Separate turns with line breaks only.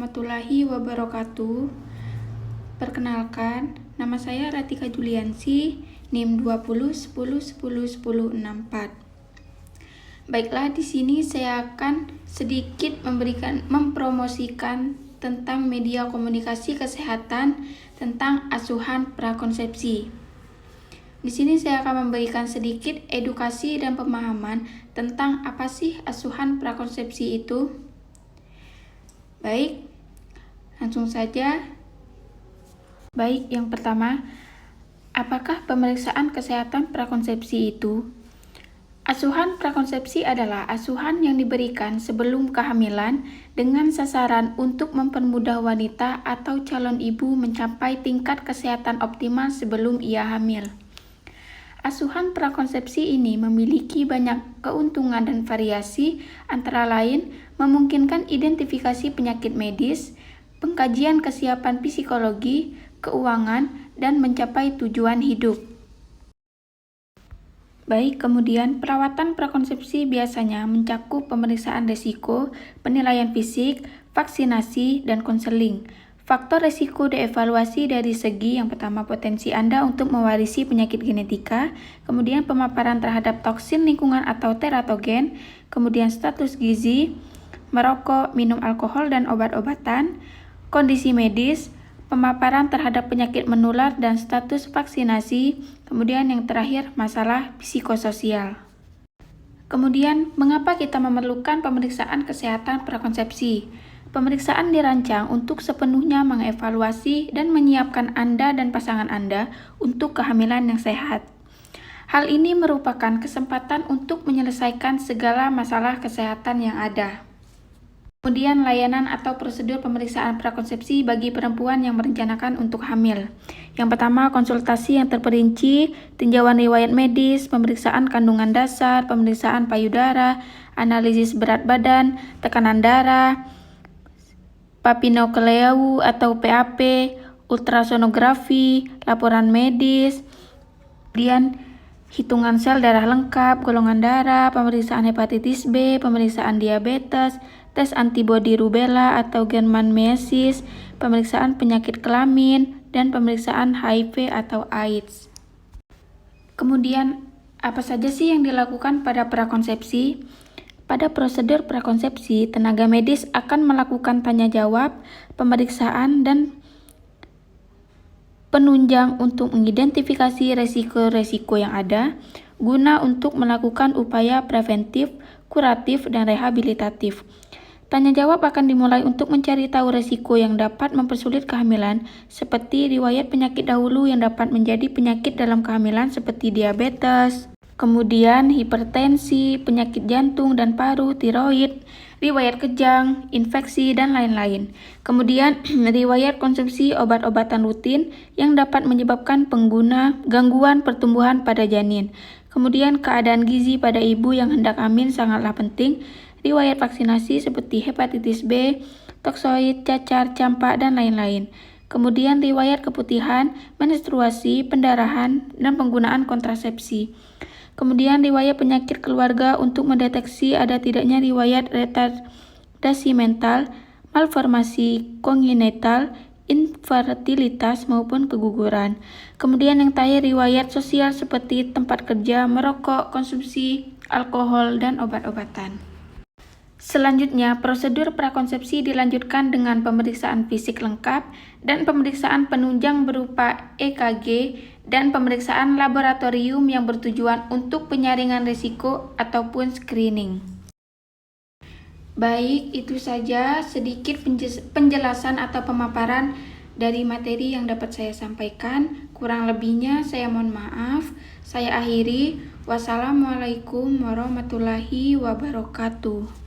warahmatullahi wabarakatuh. Perkenalkan, nama saya Ratika Juliansi, NIM 2010101064. Baiklah, di sini saya akan sedikit mempromosikan tentang media komunikasi kesehatan tentang asuhan prakonsepsi. Di sini saya akan memberikan sedikit edukasi dan pemahaman tentang apa sih asuhan prakonsepsi itu. Baik, langsung saja. Baik, yang pertama, apakah pemeriksaan kesehatan prakonsepsi itu? Asuhan prakonsepsi adalah asuhan yang diberikan sebelum kehamilan dengan sasaran untuk mempermudah wanita atau calon ibu mencapai tingkat kesehatan optimal sebelum ia hamil. Asuhan prakonsepsi ini memiliki banyak keuntungan dan variasi, antara lain memungkinkan identifikasi penyakit medis, pengkajian kesiapan psikologi, keuangan, dan mencapai tujuan hidup. Baik, kemudian perawatan prakonsepsi biasanya mencakup pemeriksaan risiko, penilaian fisik, vaksinasi, dan konseling. Faktor risiko dievaluasi dari segi yang pertama potensi Anda untuk mewarisi penyakit genetika, kemudian pemaparan terhadap toksin lingkungan atau teratogen, kemudian status gizi, merokok, minum alkohol dan obat-obatan, kondisi medis, pemaparan terhadap penyakit menular dan status vaksinasi, kemudian yang terakhir masalah psikososial. Kemudian, mengapa kita memerlukan pemeriksaan kesehatan prakonsepsi? Pemeriksaan dirancang untuk sepenuhnya mengevaluasi dan menyiapkan Anda dan pasangan Anda untuk kehamilan yang sehat. Hal ini merupakan kesempatan untuk menyelesaikan segala masalah kesehatan yang ada. Kemudian layanan atau prosedur pemeriksaan prakonsepsi bagi perempuan yang merencanakan untuk hamil. Yang pertama, konsultasi yang terperinci, tinjauan riwayat medis, pemeriksaan kandungan dasar, pemeriksaan payudara, analisis berat badan, tekanan darah, papinokleau atau PAP, ultrasonografi, laporan medis, kemudian hitungan sel darah lengkap, golongan darah, pemeriksaan hepatitis B, pemeriksaan diabetes, tes antibodi rubella atau Guernsey, pemeriksaan penyakit kelamin, dan pemeriksaan HIV atau AIDS. Kemudian, apa saja sih yang dilakukan pada prakonsepsi? Pada prosedur prakonsepsi, tenaga medis akan melakukan tanya jawab, pemeriksaan, dan penunjang untuk mengidentifikasi resiko-resiko yang ada, guna untuk melakukan upaya preventif, kuratif, dan rehabilitatif. Tanya jawab akan dimulai untuk mencari tahu resiko yang dapat mempersulit kehamilan, seperti riwayat penyakit dahulu yang dapat menjadi penyakit dalam kehamilan seperti diabetes, kemudian hipertensi, penyakit jantung dan paru, tiroid, riwayat kejang, infeksi, dan lain-lain. Kemudian, riwayat konsumsi obat-obatan rutin yang dapat menyebabkan gangguan pertumbuhan pada janin. Kemudian, keadaan gizi pada ibu yang hendak hamil sangatlah penting. Riwayat vaksinasi seperti hepatitis B, toksoid, cacar, campak, dan lain-lain. Kemudian, riwayat keputihan, menstruasi, pendarahan, dan penggunaan kontrasepsi. Kemudian riwayat penyakit keluarga untuk mendeteksi ada tidaknya riwayat retardasi mental, malformasi kongenital, infertilitas maupun keguguran. Kemudian yang terakhir riwayat sosial seperti tempat kerja, merokok, konsumsi alkohol, dan obat-obatan. Selanjutnya, prosedur prakonsepsi dilanjutkan dengan pemeriksaan fisik lengkap dan pemeriksaan penunjang berupa EKG dan pemeriksaan laboratorium yang bertujuan untuk penyaringan risiko ataupun screening. Baik, itu saja sedikit penjelasan atau pemaparan dari materi yang dapat saya sampaikan. Kurang lebihnya saya mohon maaf. Saya akhiri. Wassalamualaikum warahmatullahi wabarakatuh.